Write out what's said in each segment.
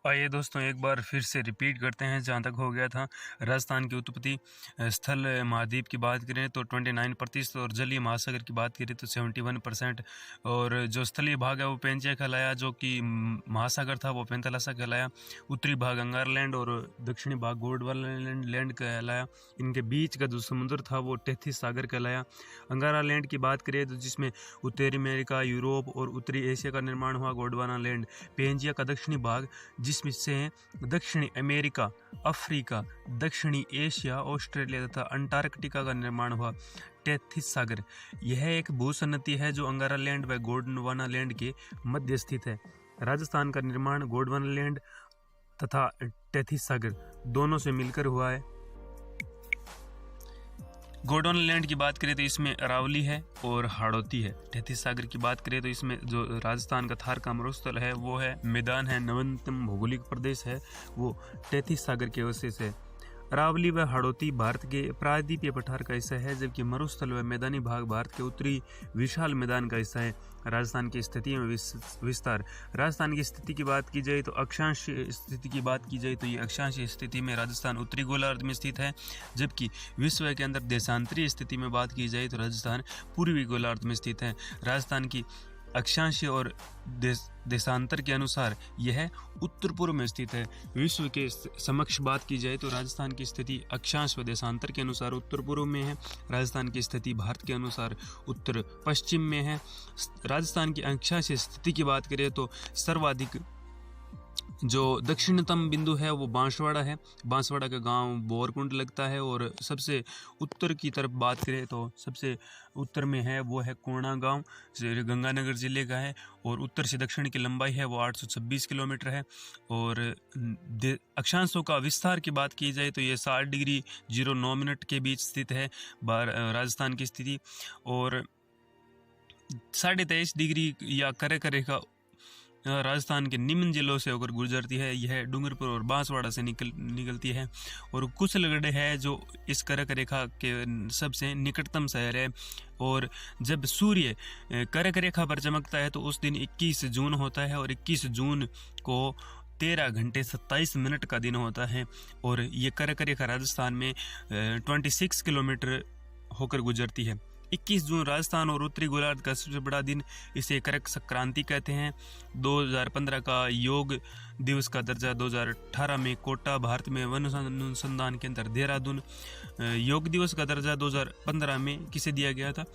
आइए दोस्तों एक बार फिर से रिपीट करते हैं जहाँ तक हो गया था। राजस्थान की उत्पत्ति स्थल महाद्वीप की बात करें तो 29% और जलीय महासागर की बात करें तो 71%। और जो स्थलीय भाग है वो पेंचिया कहलाया, जो कि महासागर था वो पेंथालासा कहलाया। उत्तरी भाग अंगारलैंड और दक्षिणी भाग गोंडवाना लैंड कहलाया। इनके बीच का जो समुद्र था वो टेथिस सागर कहलाया। अंगारालैंड की बात करें तो जिसमें उत्तरी अमेरिका, यूरोप और उत्तरी एशिया का निर्माण हुआ। गोंडवाना लैंड पेंचिया का दक्षिणी भाग जिसमें से दक्षिणी अमेरिका, अफ्रीका, दक्षिणी एशिया, ऑस्ट्रेलिया तथा अंटार्कटिका का निर्माण हुआ। टेथिस सागर यह एक भूसन्नति है जो अंगारा लैंड व गोंडवाना लैंड के मध्य स्थित है। राजस्थान का निर्माण गोंडवाना लैंड तथा टेथिस सागर दोनों से मिलकर हुआ है। गोंडवाना लैंड की बात करें तो इसमें अरावली है और हाड़ौती है। टेथिस सागर की बात करें तो इसमें जो राजस्थान का थार का मरुस्थल है वो है, मैदान है, नवीनतम भौगोलिक प्रदेश है वो टेथिस सागर के अवशेष है। अरावली व हाड़ौती भारत के प्रायद्वीपीय पठार का हिस्सा है, जबकि मरुस्थल व मैदानी भाग भारत के उत्तरी विशाल मैदान का हिस्सा है। राजस्थान की स्थिति में विस्तार। राजस्थान की स्थिति की बात की जाए तो अक्षांश स्थिति की बात की जाए तो ये अक्षांशीय स्थिति में राजस्थान उत्तरी गोलार्ध में स्थित है, जबकि विश्व के अंदर देशांतरीय स्थिति में बात की जाए तो राजस्थान पूर्वी गोलार्ध में स्थित है। राजस्थान की अक्षांशीय और देशांतर के अनुसार यह उत्तर पूर्व में स्थित है। विश्व के समक्ष बात की जाए तो राजस्थान की स्थिति अक्षांश व देशांतर के अनुसार उत्तर पूर्व में है। राजस्थान की स्थिति भारत के अनुसार उत्तर पश्चिम में है। राजस्थान की अक्षांशीय स्थिति की बात करें तो सर्वाधिक जो दक्षिणतम बिंदु है वो बांसवाड़ा है। बांसवाड़ा का गांव बोरकुंड लगता है। और सबसे उत्तर की तरफ बात करें तो सबसे उत्तर में है वो है कोणा गांव, गंगानगर जिले का है। और उत्तर से दक्षिण की लंबाई है वो 826 किलोमीटर है। और अक्षांशों का विस्तार की बात की जाए तो ये 60 डिग्री 09 मिनट के बीच स्थित है राजस्थान की स्थिति। और 23.5 डिग्री या कर्क रेखा राजस्थान के निम्न जिलों से होकर गुजरती है। यह डूंगरपुर और बांसवाड़ा से निकलती है। और कुशलगढ़ है जो इस कर्क रेखा के सबसे निकटतम शहर है। और जब सूर्य कर्क रेखा पर चमकता है तो उस दिन 21 जून होता है और 21 जून को 13 घंटे 27 मिनट का दिन होता है। और ये कर्क रेखा राजस्थान में 26 किलोमीटर होकर गुजरती है। 21 जून राजस्थान और उत्तरी गोलार्ध का सबसे बड़ा दिन, इसे कर्क संक्रांति कहते हैं। 2015 का योग दिवस का दर्जा 2018 में कोटा भारत में वन अनुसंधान केंद्र देहरादून योग दिवस का दर्जा 2015 में किसे दिया गया था?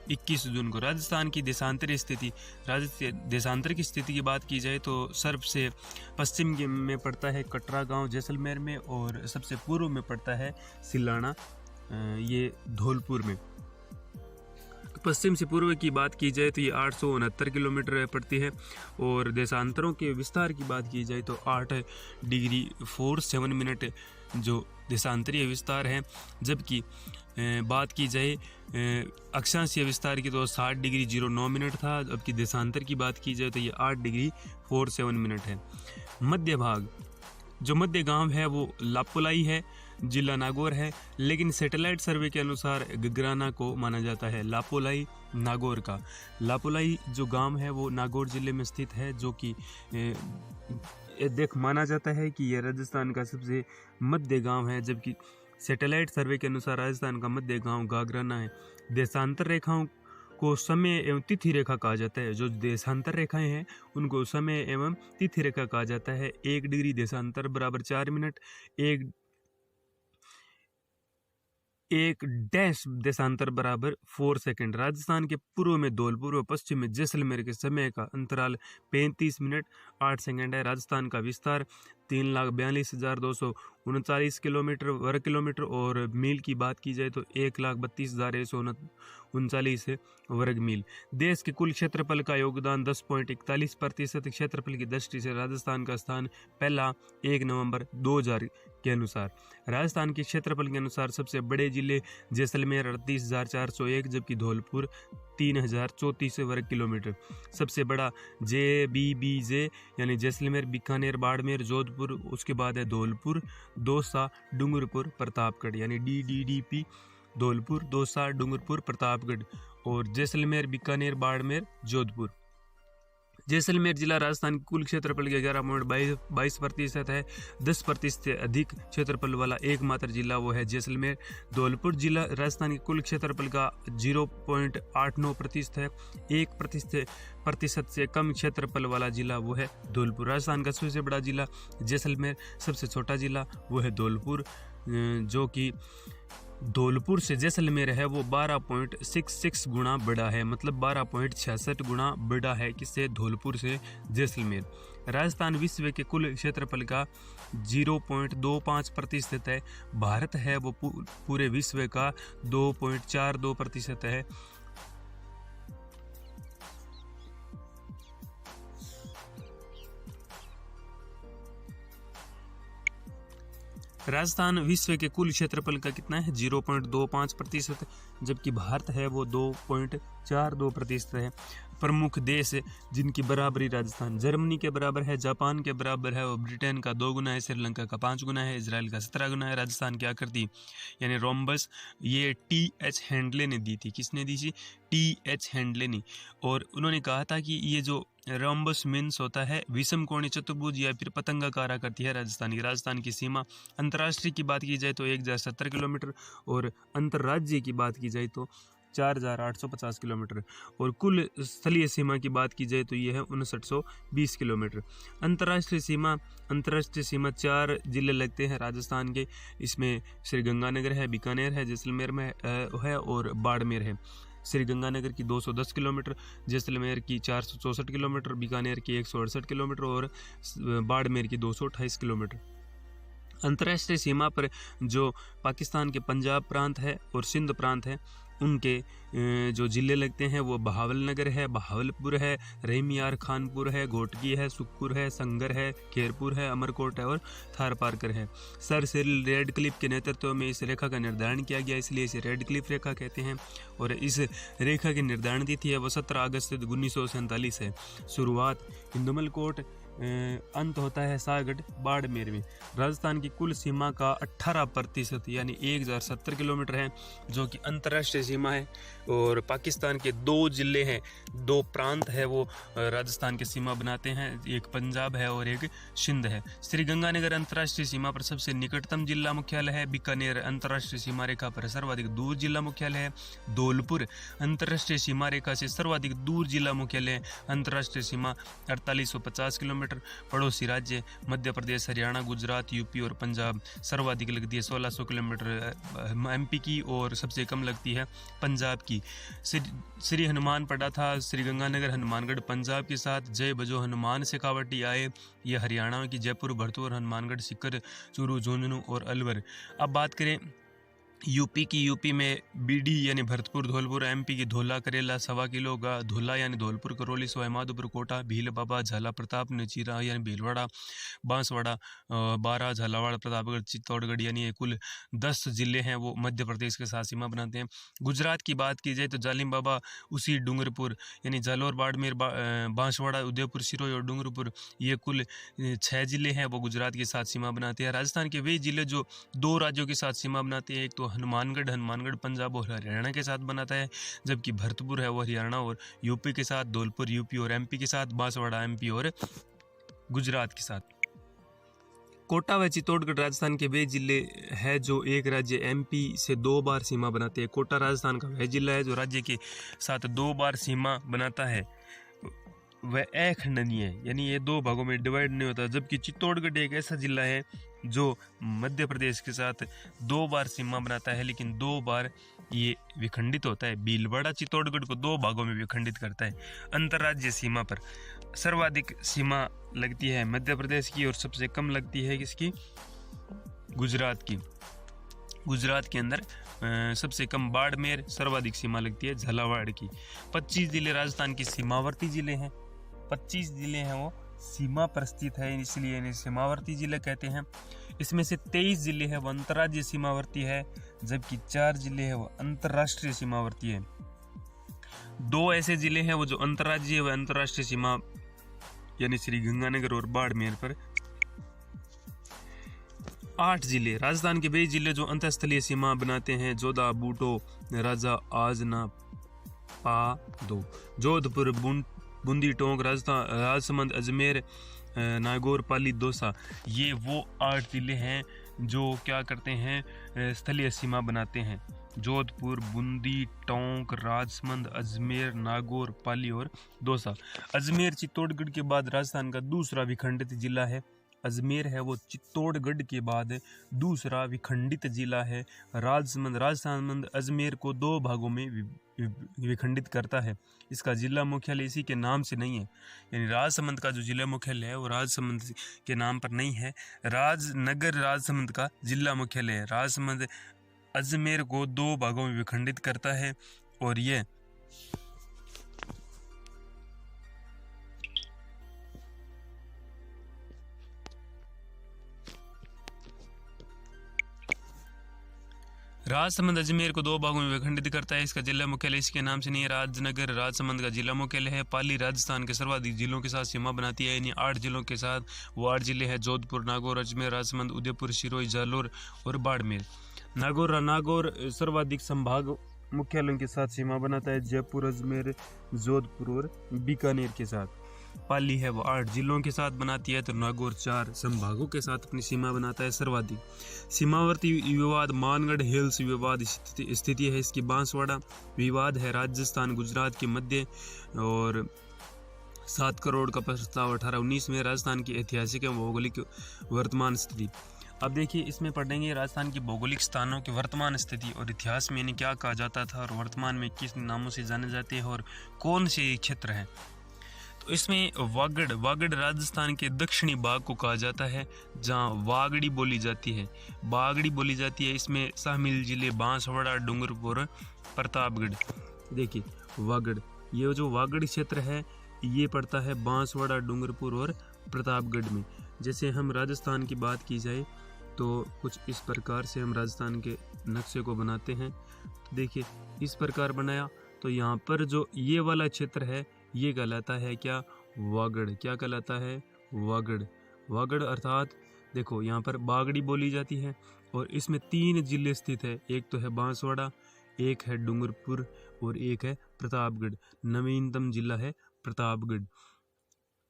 21 जून को। राजस्थान की देशांतरी स्थिति। देशांतर की स्थिति की बात की जाए तो सर्व से पश्चिम में पड़ता है कटरा गांव जैसलमेर में, और सबसे पूर्व में पड़ता है सिलाना, ये धौलपुर में। पश्चिम से पूर्व की बात की जाए तो ये 869 किलोमीटर पड़ती है। और देशांतरों के विस्तार की बात की जाए तो 8 डिग्री 47 मिनट जो देशांतरीय विस्तार है। जबकि बात की जाए अक्षांशीय विस्तार की तो 60 डिग्री 09 मिनट था, जबकि देशांतर की बात की जाए तो ये 8 डिग्री 47 मिनट है। मध्य भाग। जो मध्य गांव है वो लापोलाई है, जिला नागौर है, लेकिन सैटेलाइट सर्वे के अनुसार गगराना को माना जाता है। लापोलाई नागौर का। लापोलाई जो गांव है वो नागौर जिले में स्थित है, जो कि माना जाता है कि यह राजस्थान का सबसे मध्य गांव है, जबकि सैटेलाइट सर्वे के अनुसार राजस्थान का मध्य गांव गागराना है। देशांतर रेखाओं को समय एवं तिथि रेखा कहा जाता है। जो देशांतर रेखाएं हैं उनको समय एवं तिथि रेखा कहा जाता है। 1 डिग्री देशांतर बराबर 4 मिनट, एक डैश देशांतर बराबर 4 सेकंड। राजस्थान के पूर्व में धौलपुर व पश्चिम में जैसलमेर के समय का अंतराल 35 मिनट 8 सेकंड है। राजस्थान का विस्तार 3,42,239 किलोमीटर वर्ग किलोमीटर, और मील की बात की जाए तो 1,32,139 वर्ग मील। देश के कुल क्षेत्रफल का योगदान 10.41% क्षेत्रफल की दृष्टि से राजस्थान का स्थान पहला 1 नवंबर 2000 के अनुसार। राजस्थान के क्षेत्रफल के अनुसार सबसे बड़े जिले जैसलमेर 38,401, जबकि धौलपुर 3,034 वर्ग किलोमीटर। सबसे बड़ा JBBJ यानी जैसलमेर, बीकानेर, बाड़मेर, जोधपुर, उसके बाद है धौलपुर, दौसा, डूंगरपुर, प्रतापगढ़ यानी DDDP, धौलपुर, दौसा, डूंगरपुर, प्रतापगढ़। और जैसलमेर, बीकानेर, बाड़मेर, जोधपुर। जैसलमेर जिला राजस्थान के कुल क्षेत्रफल के 11.22% है। 10% से अधिक क्षेत्रफल वाला एकमात्र जिला वो है जैसलमेर। धौलपुर जिला राजस्थान के कुल क्षेत्रफल का 0.89% है। 1% से कम क्षेत्रफल वाला जिला वो है धौलपुर। राजस्थान का सबसे बड़ा जिला जैसलमेर, सबसे छोटा जिला वो है धौलपुर, जो कि धौलपुर से जैसलमेर है वो 12.66 गुना बड़ा है, मतलब 12.66 गुना बड़ा है किससे, धौलपुर से जैसलमेर। राजस्थान विश्व के कुल क्षेत्रफल का 0.25% है। भारत है वो पूरे विश्व का 2.42% है। राजस्थान विश्व के कुल क्षेत्रफल का कितना है, 0.25%, जबकि भारत है वो 2.42% है। प्रमुख देश जिनकी बराबरी राजस्थान जर्मनी के बराबर है, जापान के बराबर है, और ब्रिटेन का 2 गुना है, श्रीलंका का 5 गुना है, इजराइल का 17 गुना है। राजस्थान की आकृति यानी रोम्बस ये T.H. हैंडले ने दी थी। किसने दी थी? T.H. हैंडले ने। और उन्होंने कहा था कि ये जो रोम्बस मीन्स होता है विषम कोणीय चतुर्भुज या फिर पतंगाकार आकृति है राजस्थान की सीमा अंतर्राष्ट्रीय की बात की जाए तो 1070 किलोमीटर, और अंतर्राज्यीय की बात की जाए तो 4850 किलोमीटर, और कुल स्थलीय सीमा की बात की जाए तो यह है 5920 किलोमीटर। अंतर्राष्ट्रीय सीमा 4 जिले लगते हैं राजस्थान के। इसमें श्रीगंगानगर है, बीकानेर है, जैसलमेर में है और बाड़मेर है। श्रीगंगानगर की 210 किलोमीटर, जैसलमेर की 464 किलोमीटर, बीकानेर की 168 किलोमीटर और बाड़मेर की 228 किलोमीटर। अंतर्राष्ट्रीय सीमा पर जो पाकिस्तान के पंजाब प्रांत है और सिंध प्रांत है उनके जो ज़िले लगते हैं वो बहावलनगर है, बहावलपुर है, रहीमयार खानपुर है, घोटकी है, सुखपुर है, संगर है, खेरपुर है, अमरकोट है और थारपारकर है। सर सिरिल रेडक्लिफ के नेतृत्व में इस रेखा का निर्धारण किया गया, इसलिए इसे रेडक्लिफ रेखा कहते हैं। और इस रेखा की निर्धारण तिथि है वो 17 अगस्त 1947 है। शुरुआत इंदुमलकोट, अंत होता है सागड बाड़मेर में। राजस्थान की कुल सीमा का 18% यानी 1070 किलोमीटर है जो कि अंतर्राष्ट्रीय सीमा है। और पाकिस्तान के 2 जिले हैं, 2 प्रांत है वो राजस्थान की सीमा बनाते हैं, एक पंजाब है और एक सिंध है। श्रीगंगानगर अंतर्राष्ट्रीय सीमा पर सबसे निकटतम जिला मुख्यालय है। बीकानेर अंतर्राष्ट्रीय सीमा रेखा पर सर्वाधिक दूर जिला मुख्यालय है। धौलपुर अंतर्राष्ट्रीय सीमा रेखा से सर्वाधिक दूर जिला मुख्यालय है। अंतर्राष्ट्रीय सीमा 4850 किलोमीटर। पड़ोसी राज्य मध्य प्रदेश, हरियाणा, गुजरात, यूपी और पंजाब सर्वाधिक लगती है 1600 किलोमीटर एमपी की, और सबसे कम लगती है पंजाब की। श्री हनुमान पड़ा था श्रीगंगानगर हनुमानगढ़ पंजाब के साथ। जय बजो हनुमान शेखावटी आए ये हरियाणा की जयपुर, भरतपुर, हनुमानगढ़, सीकर, चूरू, झुंझुनू और अलवर। अब बात करें यूपी में बीडी यानी भरतपुर, धौलपुर, एमपी की धौला, करेला, 1.25 किलो का धौला यानी धौलपुर, करौली, सवाईमाधोपुर, कोटा, भील, बाबा, झाला, प्रताप, नचीरा यानी भीलवाड़ा, बांसवाड़ा, बारा, झालावाड़, प्रतापगढ़, चित्तौड़गढ़ यानी ये कुल 10 जिले हैं वो मध्य प्रदेश के साथ सीमा बनाते हैं। गुजरात की बात की जाए तो जालिम बाबा, उसी, डूंगरपुर यानी जालोर, बाड़मेर, बांसवाड़ा, उदयपुर, सिरोही और डूंगरपुर ये कुल 6 जिले हैं वो गुजरात के साथ सीमा बनाते हैं। राजस्थान के वे जिले जो 2 राज्यों के साथ सीमा बनाते हैं, एक तो हनुमानगढ़ पंजाब और हरियाणा के साथ बनाता है, जबकि भरतपुर है वो हरियाणा और यूपी के साथ, धौलपुर यूपी और एमपी के साथ, बांसवाड़ा एमपी और गुजरात के साथ। कोटा व चित्तौड़गढ़ राजस्थान के वे जिले हैं जो एक राज्य एमपी से 2 बार सीमा बनाते हैं। कोटा राजस्थान का वह जिला है जो राज्य के साथ 2 बार सीमा बनाता है, वह अखंडनीय है यानी ये 2 भागों में डिवाइड नहीं होता। जबकि चित्तौड़गढ़ एक ऐसा जिला है जो मध्य प्रदेश के साथ 2 बार सीमा बनाता है, लेकिन 2 बार ये विखंडित होता है। भीलवाड़ा चित्तौड़गढ़ को 2 भागों में विखंडित करता है। अंतर्राज्यीय सीमा पर सर्वाधिक सीमा लगती है मध्य प्रदेश की और सबसे कम लगती है किसकी, गुजरात की। गुजरात के अंदर सबसे कम बाड़मेर, सर्वाधिक सीमा लगती है झालावाड़ की। 25 जिले राजस्थान के सीमावर्ती जिले हैं। 25 जिले हैं वो सीमा पर स्थित है, इसलिए इन्हें सीमावर्ती जिले कहते हैं। इसमें से 23 जिले हैं वो अंतर्राज्यीय सीमावर्ती है, जबकि 4 जिले हैं वो अंतर्राष्ट्रीय सीमावर्ती है। 2 ऐसे जिले हैं वो जो अंतर्राज्यीय व अंतर्राष्ट्रीय सीमा यानी श्रीगंगानगर और बाड़मेर पर। 8 जिले राजस्थान के वे जिले जो अंतःस्थलीय सीमा बनाते हैं, जोधा, बूटो, राजा, आजना, पादो, जोधपुर, बूंदी, टोंक, राजस्थान, राजसमंद, अजमेर, नागौर, पाली, दौसा, ये वो 8 जिले हैं जो क्या करते हैं, स्थलीय सीमा बनाते हैं। जोधपुर, बूंदी, टोंक, राजसमंद, अजमेर, नागौर, पाली और दौसा। अजमेर चित्तौड़गढ़ के बाद राजस्थान का दूसरा विखंडित जिला है। अजमेर है वो चित्तौड़गढ़ के बाद दूसरा विखंडित जिला है। राजसमंद अजमेर को 2 भागों में विखंडित करता है। इसका जिला मुख्यालय इसी के नाम से नहीं है, यानी राजसमंद का जो जिला मुख्यालय है वो राजसमंद के नाम पर नहीं है। राजनगर राजसमंद का जिला मुख्यालय है। राजसमंद अजमेर को 2 भागों में विखंडित करता है और ये राजसमंद अजमेर को 2 भागों में विखंडित करता है। इसका जिला मुख्यालय इसके नाम से नहीं है। राजनगर राजसमंद का जिला मुख्यालय है। पाली राजस्थान के सर्वाधिक जिलों के साथ सीमा बनाती है, यानी 8 जिलों के साथ। वो 8 जिले हैं जोधपुर, नागौर, अजमेर, राजसमंद, उदयपुर, सिरोही, जालोर और बाड़मेर। नागौर सर्वाधिक संभाग मुख्यालयों के साथ सीमा बनाता है, जयपुर, अजमेर, जोधपुर और बीकानेर के साथ। पाली है वो 8 जिलों के साथ बनाती है, तो नागौर 4 संभागों के साथ अपनी सीमा बनाता है सर्वाधिक। सीमावर्ती विवाद मानगढ़ हिल्स विवाद स्थिति है इसकी। बांसवाड़ा विवाद है राजस्थान गुजरात के मध्य, और 7 करोड़ का प्रस्ताव 1819 में। राजस्थान की ऐतिहासिक एवं भौगोलिक वर्तमान स्थिति। अब देखिए, इसमें पढ़ेंगे राजस्थान की भौगोलिक स्थानों की वर्तमान स्थिति और इतिहास में इन्हें क्या कहा जाता था और वर्तमान में किस नामों से जाने जाते हैं और कौन से क्षेत्र हैं। तो इसमें वागड़ राजस्थान के दक्षिणी भाग को कहा जाता है, जहाँ वागड़ी बोली जाती है, बागड़ी बोली जाती है। इसमें शामिल जिले बांसवाड़ा, डूंगरपुर, प्रतापगढ़। देखिए वागड़, ये जो वागड़ क्षेत्र है ये पड़ता है बांसवाड़ा, डूंगरपुर और प्रतापगढ़ में। जैसे हम राजस्थान की बात की जाए तो कुछ इस प्रकार से हम राजस्थान के नक्शे को बनाते हैं। तो देखिए इस प्रकार बनाया, तो यहाँ पर जो ये वाला क्षेत्र है ये कहलाता है क्या, वागड़। क्या कहलाता है, वागड़ अर्थात देखो यहाँ पर बागड़ी बोली जाती है और इसमें 3 जिले स्थित है। एक तो है बांसवाड़ा, एक है डूंगरपुर और एक है प्रतापगढ़। नवीनतम जिला है प्रतापगढ़।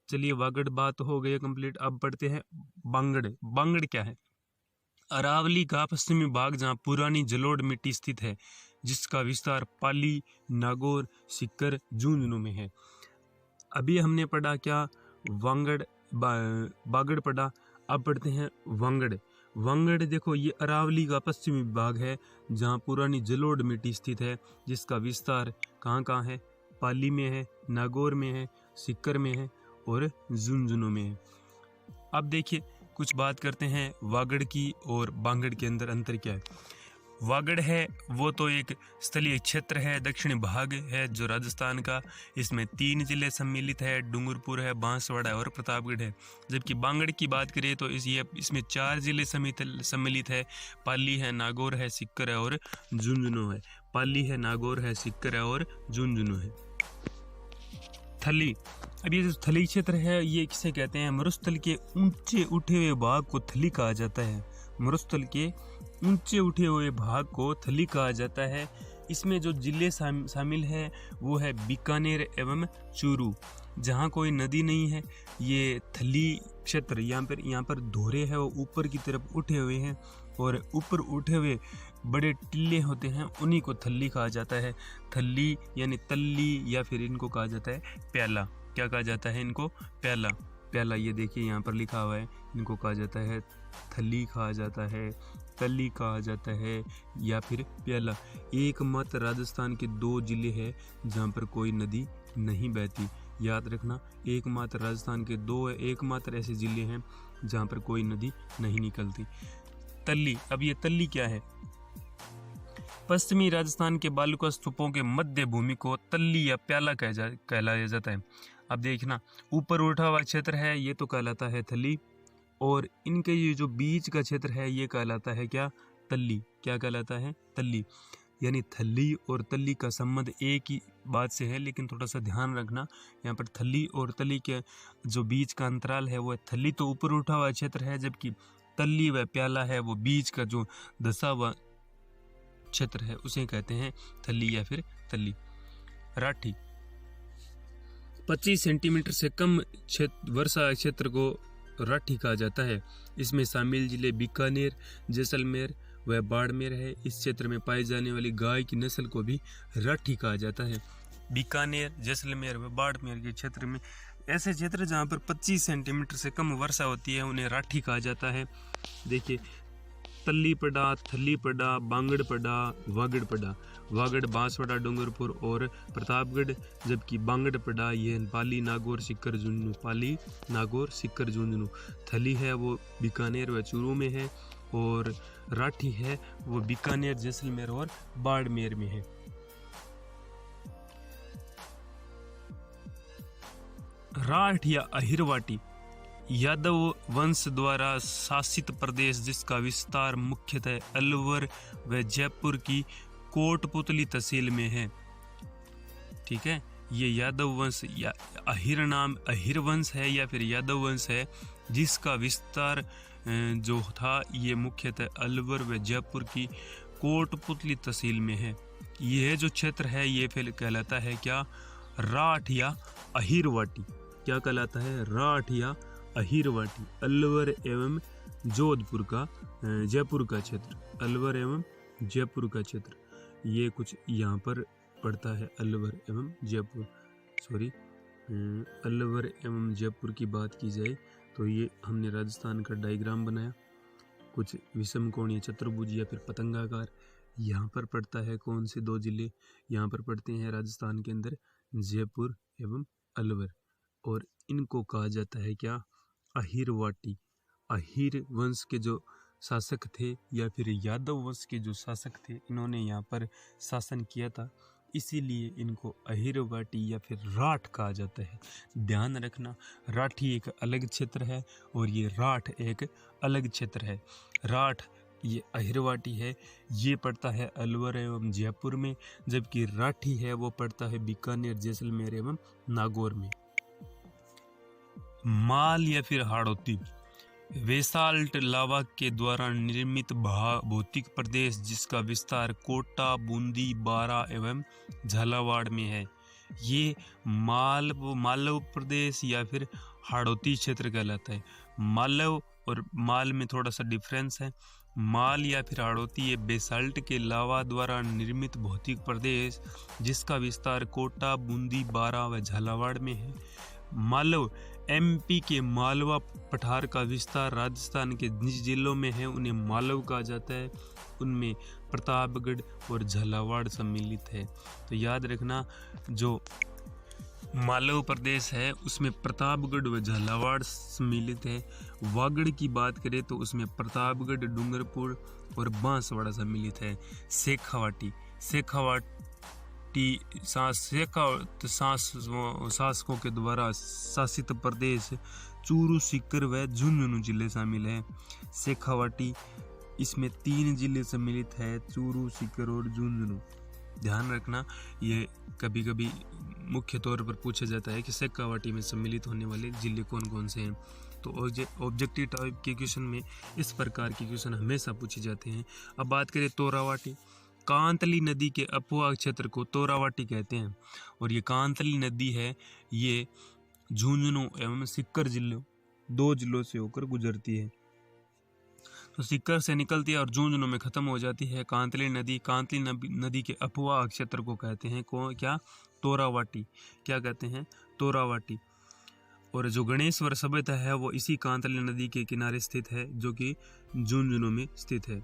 चलिए वागड़ बात हो गई कंप्लीट। अब पढ़ते हैं बांगड़ क्या है। अरावली का पश्चिमी भाग जहाँ पुरानी जलोढ़ मिट्टी स्थित है, जिसका विस्तार पाली, नागौर, सीकर, झुंझुनू में है। अभी हमने पढ़ा क्या, बागड़ पढ़ा। अब पढ़ते हैं वांगड़। देखो ये अरावली का पश्चिमी भाग है जहाँ पुरानी जलोढ़ मिट्टी स्थित है, जिसका विस्तार कहाँ है, पाली में है, नागौर में है, सीकर में है और झुंझुनू में है। अब देखिए कुछ बात करते हैं वागड़ की और बांगड़ के अंदर अंतर क्या है। वागड़ है वो तो एक स्थलीय क्षेत्र है, दक्षिणी भाग है जो राजस्थान का। इसमें 3 जिले सम्मिलित है, डूंगरपुर है, बांसवाड़ा और प्रतापगढ़ है। जबकि बांगड़ की बात करें तो इसमें 4 जिले सम्मिलित है, पाली है, नागौर है, सीकर है और झुंझुनू है। पाली है, नागौर है, सीकर है और झुंझुनू है। थली, अब ये जो थली क्षेत्र है ये किसे कहते हैं, मरुस्थल के ऊंचे उठे हुए भाग को थली कहा जाता है। मरुस्थल के ऊंचे उठे हुए भाग को थली कहा जाता है। इसमें जो जिले शामिल है वो है बीकानेर एवं चूरू। जहाँ कोई नदी नहीं है ये थली क्षेत्र, यहाँ पर धोरे है वो ऊपर की तरफ उठे हुए हैं और ऊपर उठे हुए बड़े टिल्ले होते हैं, उन्हीं को थल्ली कहा जाता है। थल्ली यानी तल्ली या फिर इनको कहा जाता है प्याला। क्या कहा जाता है इनको, प्याला। ये देखिए यहाँ पर लिखा हुआ है, इनको कहा जाता है थल्ली कहा जाता है, तल्ली कहा जाता है या फिर प्याला। एकमात्र राजस्थान के 2 जिले हैं जहाँ पर कोई नदी नहीं बहती, याद रखना। एकमात्र राजस्थान के एकमात्र ऐसे जिले हैं जहाँ पर कोई नदी नहीं निकलती। तल्ली, अब ये तल्ली क्या है, पश्चिमी राजस्थान के बालुका स्तूपों के मध्य भूमि को तल्ली या प्याला कहलाया जाता है। अब देखना ऊपर उठा हुआ क्षेत्र है ये तो कहलाता है थली, और इनके ये जो बीच का क्षेत्र है ये कहलाता है क्या, तल्ली। क्या कहलाता है, तल्ली। यानी थली और तल्ली का संबंध एक ही बात से है, लेकिन थोड़ा सा ध्यान रखना यहाँ पर थली और तल्ली के जो बीच का अंतराल है वो थली तो ऊपर उठा हुआ क्षेत्र है, जबकि तल्ली व प्याला है वो बीच का जो दसा हुआ क्षेत्र है उसे कहते हैं थली या फिर तल्ली। राठी, 25 सेंटीमीटर से कम वर्षा क्षेत्र को राठी कहा जाता है। इसमें शामिल जिले बीकानेर, जैसलमेर व बाड़मेर है। इस क्षेत्र में पाई जाने वाली गाय की नस्ल को भी राठी कहा जाता है। बीकानेर, जैसलमेर व बाड़मेर के क्षेत्र में ऐसे क्षेत्र जहाँ पर 25 सेंटीमीटर से कम वर्षा होती है उन्हें राठी कहा जाता है। देखिए, तल्लीपड़ा, थल्लीपड़ा, बांगड़पड़ा, वागड़पड़ा, वागड़ बांसवाड़ा, डूंगरपुर और प्रतापगढ़, जबकि बांगड़पड़ा यह पाली, नागौर, सिक्कर, झुंझुनू, पाली, नागौर, सिक्कर, झुंझुनू। थली है वो बीकानेर व चूरू में है, और राठी है वो बीकानेर, जैसलमेर और बाड़मेर में है। राठ या अहिरवाटी यादव वंश द्वारा शासित प्रदेश जिसका विस्तार मुख्यतः अलवर व जयपुर की कोटपुतली तहसील में है। ठीक है, ये यादव वंश या अहिर वंश है या फिर यादव वंश है, जिसका विस्तार जो था ये मुख्यतः अलवर व जयपुर की कोटपुतली तहसील में है। यह जो क्षेत्र है ये फिर कहलाता है क्या? राठ या अहिरवाटी। क्या कहलाता है? राठ या अहिरवाटी। अलवर एवं जोधपुर का जयपुर का क्षेत्र, अलवर एवं जयपुर का क्षेत्र, ये कुछ यहाँ पर पड़ता है। अलवर एवं जयपुर, अलवर एवं जयपुर की बात की जाए तो ये हमने राजस्थान का डायग्राम बनाया, कुछ विषम कोणीय चतुर्भुज या फिर पतंगाकार। यहाँ पर पड़ता है कौन से दो जिले? यहाँ पर पड़ते हैं राजस्थान के अंदर जयपुर एवं अलवर, और इनको कहा जाता है क्या? अहिरवाटी। अहिर वंश के जो शासक थे या फिर यादव वंश के जो शासक थे, इन्होंने यहाँ पर शासन किया था, इसीलिए इनको अहिरवाटी या फिर राठ कहा जाता है। ध्यान रखना, राठी एक अलग क्षेत्र है और ये राठ एक अलग क्षेत्र है। राठ ये अहिरवाटी है, ये पड़ता है अलवर एवं जयपुर में, जबकि राठी है वो पड़ता है बीकानेर, जैसलमेर एवं नागौर में। माल या फिर हाड़ौती बेसाल्ट लावा के द्वारा निर्मित भौतिक प्रदेश जिसका विस्तार कोटा, बूंदी, बारा एवं झालावाड़ में है। ये मालव प्रदेश या फिर हाड़ौती क्षेत्र कहलाता है। मालव और माल में थोड़ा सा डिफरेंस है। माल या फिर हाड़ौती ये बेसाल्ट के लावा द्वारा निर्मित भौतिक प्रदेश जिसका विस्तार कोटा, बूंदी, बारा व झालावाड़ में है। मालव एमपी के मालवा पठार का विस्तार राजस्थान के जिन जिलों में है उन्हें मालव कहा जाता है। उनमें प्रतापगढ़ और झालावाड़ सम्मिलित है। तो याद रखना, जो मालव प्रदेश है उसमें प्रतापगढ़ व झालावाड़ सम्मिलित है। वागड़ की बात करें तो उसमें प्रतापगढ़, डूंगरपुर और बांसवाड़ा सम्मिलित है। शेखावाटी शासकों के द्वारा शासित प्रदेश चूरू, सीकर व झुंझुनू जिले शामिल हैं। शेखावाटी, इसमें 3 जिले सम्मिलित है, चूरू, सीकर और झुंझुनू। ध्यान रखना, ये कभी कभी मुख्य तौर पर पूछा जाता है कि शेखावाटी में सम्मिलित होने वाले जिले कौन कौन से हैं। तो ऑब्जेक्टिव टाइप के क्वेश्चन में इस प्रकार के क्वेश्चन हमेशा पूछे जाते हैं। अब बात करें तोरावाटी, कांतली नदी के अपवाह क्षेत्र को तोरावाटी कहते हैं, और ये कांतली नदी है ये झुंझुनू एवं सीकर जिलों 2 जिलों से होकर गुजरती है। तो सीकर से निकलती है और झुंझुनू में खत्म हो जाती है। कांतली नदी के अपवाह क्षेत्र को कहते हैं क्या? तोरावाटी। क्या कहते हैं? तोरावाटी। और जो गणेश्वर सभ्यता है वो इसी कांतली नदी के किनारे स्थित है, जो कि झुंझुनू में स्थित है।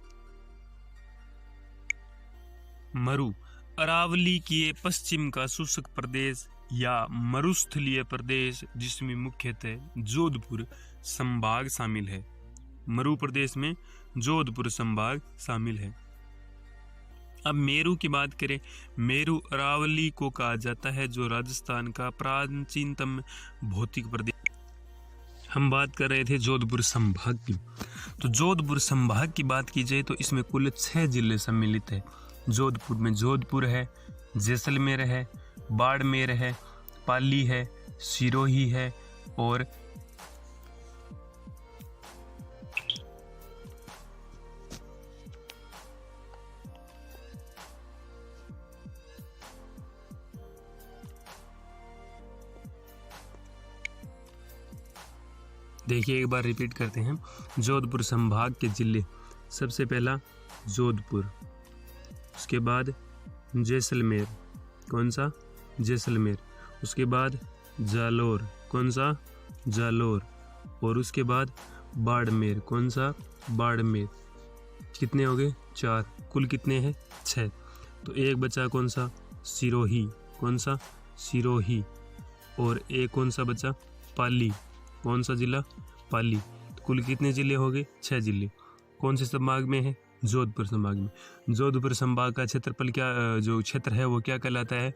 मरु अरावली के पश्चिम का शुष्क प्रदेश या मरुस्थलीय प्रदेश जिसमें मुख्यतः जोधपुर संभाग शामिल है। मरु प्रदेश में जोधपुर संभाग शामिल है। अब मेरू की बात करें, मेरू अरावली को कहा जाता है जो राजस्थान का प्राचीनतम भौतिक प्रदेश। हम बात कर रहे थे जोधपुर संभाग की। तो जोधपुर संभाग की बात की जाए तो इसमें कुल 6 जिले सम्मिलित है। जोधपुर में जोधपुर है, जैसलमेर है, बाड़मेर है, पाली है, सिरोही है और देखिए एक बार रिपीट करते हैं। जोधपुर संभाग के जिले, सबसे पहला जोधपुर, उसके बाद जैसलमेर, कौन सा, जैसलमेर, उसके बाद जालोर, कौन सा, जालोर, और उसके बाद बाड़मेर, कौन सा, बाड़मेर। कितने हो गए, 4, कुल कितने हैं, 6। तो एक बचा कौन सा, सिरोही, कौन सा, सिरोही, और एक कौन सा बचा, पाली, कौन सा जिला, पाली। तो कुल कितने जिले हो गए, 6 जिले। कौन से संभाग में है, जोधपुर संभाग में। जोधपुर संभाग का क्षेत्रफल क्या, जो क्षेत्र है वो क्या कहलाता है,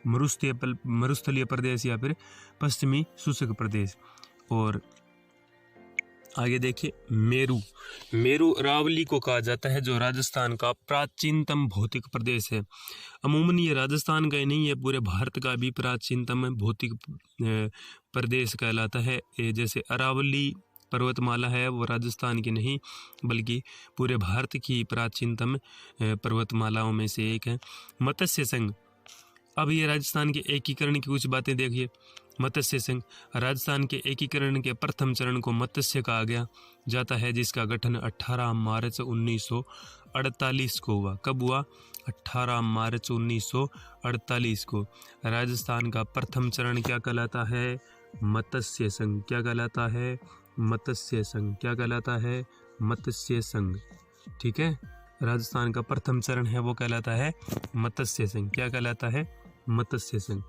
मरुस्थलीय प्रदेश या फिर पश्चिमी शुष्क प्रदेश। और आगे देखिए, मेरू, मेरू अरावली को कहा जाता है, जो राजस्थान का प्राचीनतम भौतिक प्रदेश है। अमूमन ये राजस्थान का ही नहीं है, पूरे भारत का भी प्राचीनतम भौतिक प्रदेश कहलाता है। जैसे अरावली पर्वतमाला है वो राजस्थान की नहीं बल्कि पूरे भारत की प्राचीनतम पर्वतमालाओं में से एक है। मत्स्य संघ, अब ये राजस्थान के एकीकरण की कुछ बातें देखिए। मत्स्य संघ, राजस्थान के एकीकरण के प्रथम चरण को मत्स्य कहा गया जाता है, जिसका गठन 18 मार्च 1948 को हुआ। कब हुआ, 18 मार्च 1948 को। राजस्थान का प्रथम चरण क्या कहलाता है, मत्स्य संघ। क्या कहलाता है, मत्स्य संघ। क्या कहलाता है, मत्स्य संघ। ठीक है, राजस्थान का प्रथम चरण है वो कहलाता है मत्स्य संघ। क्या कहलाता है, मत्स्य संघ।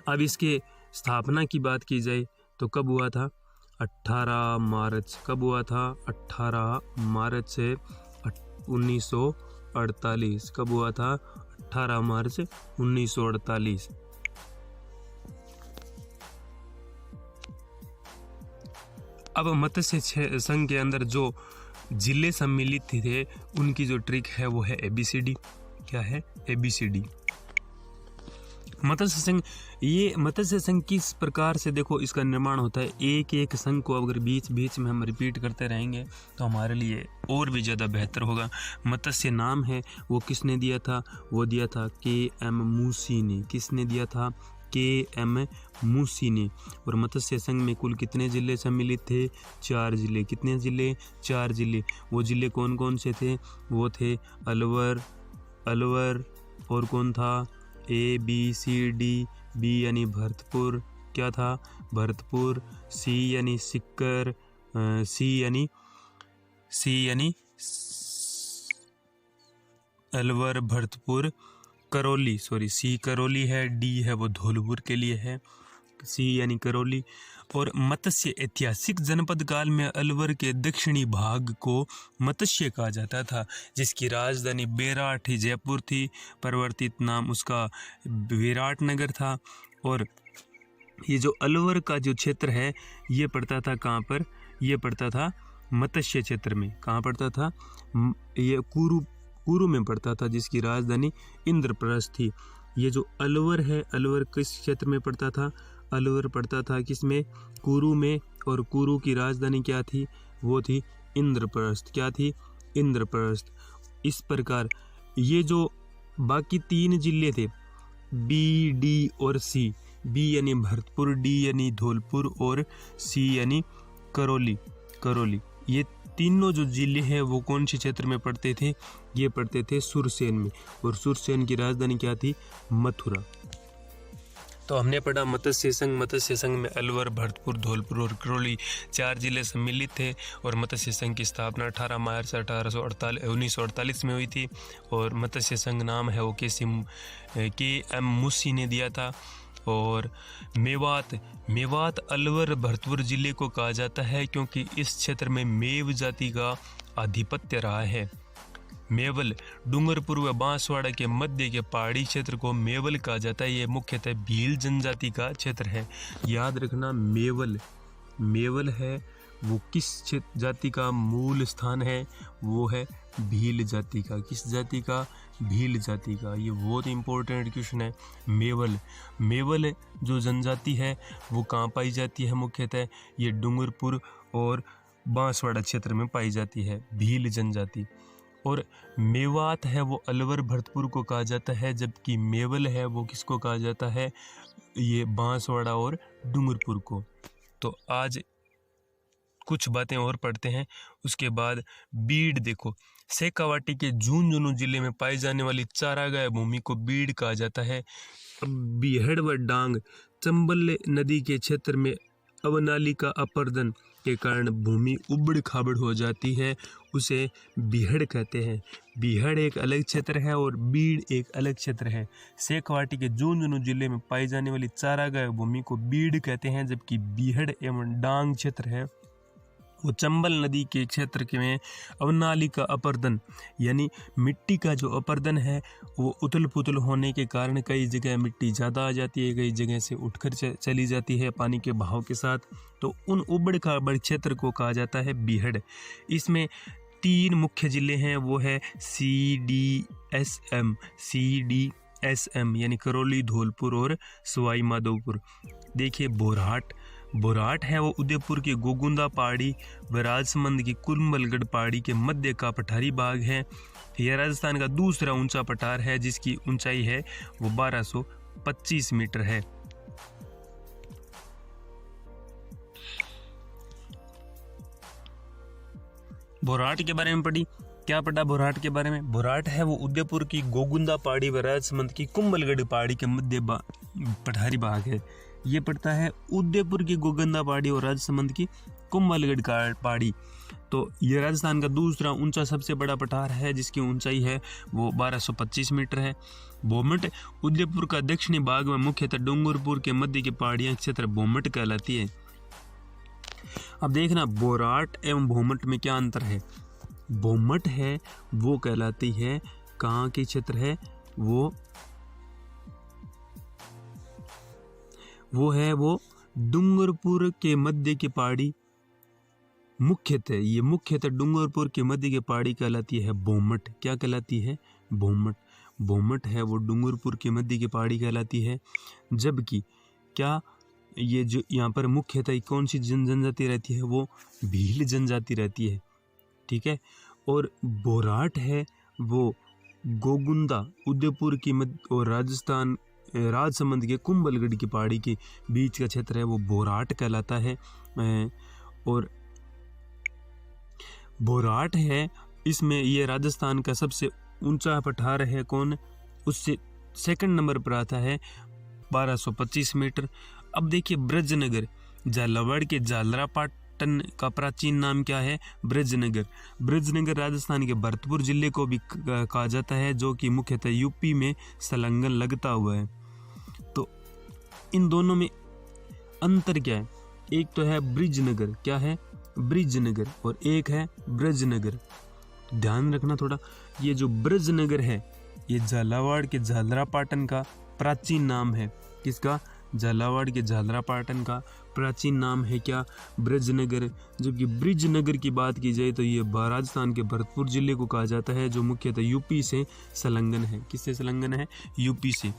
अब इसके स्थापना की बात की जाए तो कब हुआ था, 18 मार्च। कब हुआ था, 18 मार्च 1948। कब हुआ था, 18 मार्च 1948। अब मत्स्य संघ के अंदर जो जिले सम्मिलित थे उनकी जो ट्रिक है वो है ABCD। क्या है, ABCD। मत्स्य संघ, ये मत्स्य संघ किस प्रकार से देखो इसका निर्माण होता है। एक एक संघ को अगर बीच बीच में हम रिपीट करते रहेंगे तो हमारे लिए और भी ज़्यादा बेहतर होगा। मत्स्य नाम है वो किसने दिया था, वो दिया था KM मूसी ने। किसने दिया था, KM मूसी ने। और मत्स्य संघ में कुल कितने जिले सम्मिलित थे, 4 जिले। कितने जिले, 4 जिले। वो जिले कौन कौन से थे, वो थे अलवर, और कौन था, ABCD। B यानी भरतपुर, क्या था, भरतपुर। C यानी सिक्कर, C यानी अलवर, भरतपुर, करौली, C करौली है, D है वो धौलपुर के लिए है, C यानी करौली। और मत्स्य ऐतिहासिक जनपद काल में अलवर के दक्षिणी भाग को मत्स्य कहा जाता था, जिसकी राजधानी बेराट ही जयपुर थी। परिवर्तित नाम उसका विराटनगर था। और ये जो अलवर का जो क्षेत्र है ये पड़ता था कहाँ पर, ये पड़ता था मत्स्य क्षेत्र में। कहाँ पड़ता था, ये कुरु में पड़ता था, जिसकी राजधानी इंद्रप्रस्थ थी। ये जो अलवर है, अलवर किस क्षेत्र में पड़ता था, अलवर पड़ता था किसमें, कुरु में। और कुरु की राजधानी क्या थी, वो थी इंद्रप्रस्थ। क्या थी, इंद्रप्रस्थ। इस प्रकार ये जो बाकी 3 जिले थे B, D और C, B यानी भरतपुर, D यानी धौलपुर और C यानी करौली। ये तीनों जो जिले हैं वो कौन से क्षेत्र में पड़ते थे, ये पड़ते थे सुरसेन में। और सुरसेन की राजधानी क्या थी, मथुरा। तो हमने पढ़ा मत्स्य संघ में अलवर, भरतपुर, धौलपुर और करौली 4 जिले सम्मिलित थे। और मत्स्य संघ की स्थापना 18 मार्च 1948 में हुई थी। और मत्स्य संघ नाम है वो KM मूसी ने दिया था। और मेवात अलवर भरतपुर जिले को कहा जाता है क्योंकि इस क्षेत्र में मेव जाति का आधिपत्य रहा है। मेवल डूंगरपुर व बांसवाड़ा के मध्य के पहाड़ी क्षेत्र को मेवल कहा जाता है। ये मुख्यतः भील जनजाति का क्षेत्र है। याद रखना, मेवल है वो किस जाति का मूल स्थान है, वो है भील जाति का। किस जाति का, भील जाति का। ये बहुत इंपॉर्टेंट क्वेश्चन है। मेवल जो जनजाति है वो कहाँ पाई जाती है, मुख्यतः ये डूंगरपुर और बांसवाड़ा क्षेत्र में पाई जाती है, भील जनजाति। और मेवात है वो अलवर भरतपुर को कहा जाता है, जबकि मेवल है वो किसको कहा जाता है, ये बांसवाड़ा और डूंगरपुर को। तो आज कुछ बातें और पढ़ते हैं। उसके बाद बीड़ देखो, शेखावाटी के झुंझुनू जिले में पाई जाने वाली चारागाह भूमि को बीड़ कहा जाता है। बीहड़ व डांग चंबल नदी के क्षेत्र में अवनाली का अपर्दन के कारण भूमि उबड़ खाबड़ हो जाती है, उसे बीहड़ कहते हैं। बीहड़ एक अलग क्षेत्र है और बीड़ एक अलग क्षेत्र है। शेखावाटी के झुंझुनू जिले में पाई जाने वाली चारागाह भूमि को बीड़ कहते हैं, जबकि बीहड़ एवं डांग क्षेत्र है वो चंबल नदी के क्षेत्र में अवनाली का अपर्दन यानी मिट्टी का जो अपर्दन है वो उथल पुथल होने के कारण कई जगह मिट्टी ज़्यादा आ जाती है, कई जगह से उठकर चली जाती है पानी के बहाव के साथ, तो उन उबड़ खाबड़ क्षेत्र को कहा जाता है बीहड़। इसमें 3 मुख्य जिले हैं, वो है CDSM यानी करौली, धौलपुर और सवाई माधोपुर। देखिए बोराट है वो उदयपुर की गोगुंदा पहाड़ी व राजसमंद की कुंभलगढ़ पहाड़ी के मध्य का पठारी भाग है। यह राजस्थान का दूसरा ऊंचा पठार है जिसकी ऊंचाई है वो 1225 मीटर है। बोराट के बारे में पढ़ी, क्या पढ़ा बोराट के बारे में? बोराट है वो उदयपुर की गोगुंदा पहाड़ी व राजसमंद की कुंभलगढ़ पहाड़ी के मध्य पठारी भाग है। ये पड़ता है उदयपुर की गोगुंदा पहाड़ी और राजसमंद की कुंभलगढ़ पहाड़ी। तो ये राजस्थान का दूसरा ऊंचा सबसे बड़ा पठार है जिसकी ऊंचाई है वो 1225 मीटर है। भोमट उदयपुर का दक्षिणी भाग में मुख्यतः डूंगरपुर के मध्य की पहाड़ियां क्षेत्र भोमट कहलाती है। अब देखना बोराट एवं भोमट में क्या अंतर है। भोमट है वो कहलाती है कहाँ की क्षेत्र है, वो है वो डूंगरपुर के मध्य की पहाड़ी, मुख्यतः डूंगरपुर के मध्य की पहाड़ी कहलाती है भोमट। क्या कहलाती है? भोमट है वो डूंगरपुर के मध्य की पहाड़ी कहलाती है। जबकि क्या ये जो यहाँ पर मुख्यतः कौन सी जनजाति रहती है, वो भील जनजाति रहती है, ठीक है। और बोराट है वो गोगुंदा उदयपुर की मध्य और राजसमंद के कुंभलगढ़ की पहाड़ी के बीच का क्षेत्र है वो बोराट कहलाता है। और बोराट है इसमें ये राजस्थान का सबसे ऊंचा पठार है। कौन? उससे सेकंड नंबर पर आता है 1225 मीटर। अब देखिए ब्रजनगर, झालावाड़ के झालरा पाटन का प्राचीन नाम क्या है? ब्रजनगर राजस्थान के भरतपुर जिले को भी कहा जाता है, जो कि मुख्यतः यूपी में संलग्न लगता हुआ है। तो इन दोनों में अंतर क्या है? एक तो है ब्रिजनगर, क्या है? ब्रिजनगर, और एक है ब्रजनगर। ध्यान रखना थोड़ा, ये जो ब्रजनगर है ये झालावाड़ के झालरा पाटन का प्राचीन नाम है। किसका? झालावाड़ के झालरा पाटन का प्राचीन नाम है क्या? ब्रजनगर। जबकि ब्रिजनगर की बात की जाए तो ये राजस्थान के भरतपुर जिले को कहा जाता है, जो मुख्यतः यूपी से संलग्न है। किससे संलग्न है? यूपी से।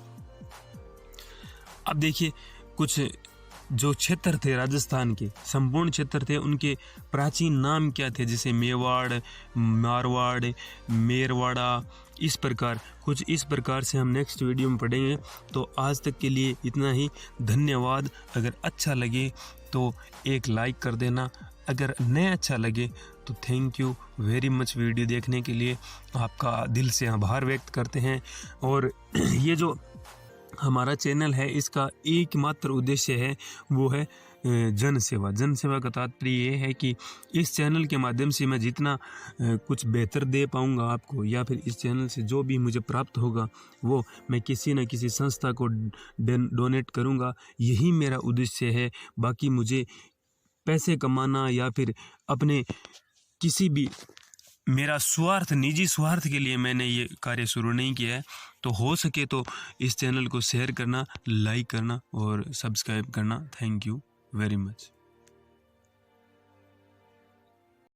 अब देखिए कुछ जो क्षेत्र थे राजस्थान के, संपूर्ण क्षेत्र थे, उनके प्राचीन नाम क्या थे? जैसे मेवाड़, मारवाड़, मेरवाड़ा, इस प्रकार से हम नेक्स्ट वीडियो में पढ़ेंगे। तो आज तक के लिए इतना ही। धन्यवाद। अगर अच्छा लगे तो एक लाइक कर देना, अगर नहीं अच्छा लगे तो thank you very much video देखने के लिए। आपका दिल से आभार व्यक्त करते हैं। और ये जो हमारा चैनल है इसका एकमात्र उद्देश्य है वो है जन सेवा का तात्पर्य ये है कि इस चैनल के माध्यम से मैं जितना कुछ बेहतर दे पाऊंगा आपको, या फिर इस चैनल से जो भी मुझे प्राप्त होगा वो मैं किसी न किसी संस्था को डोनेट करूंगा। यही मेरा उद्देश्य है। बाकी मुझे पैसे कमाना या फिर अपने किसी भी मेरा निजी स्वार्थ के लिए मैंने ये कार्य शुरू नहीं किया है। तो हो सके तो इस चैनल को शेयर करना, लाइक करना और सब्सक्राइब करना। Thank you very much.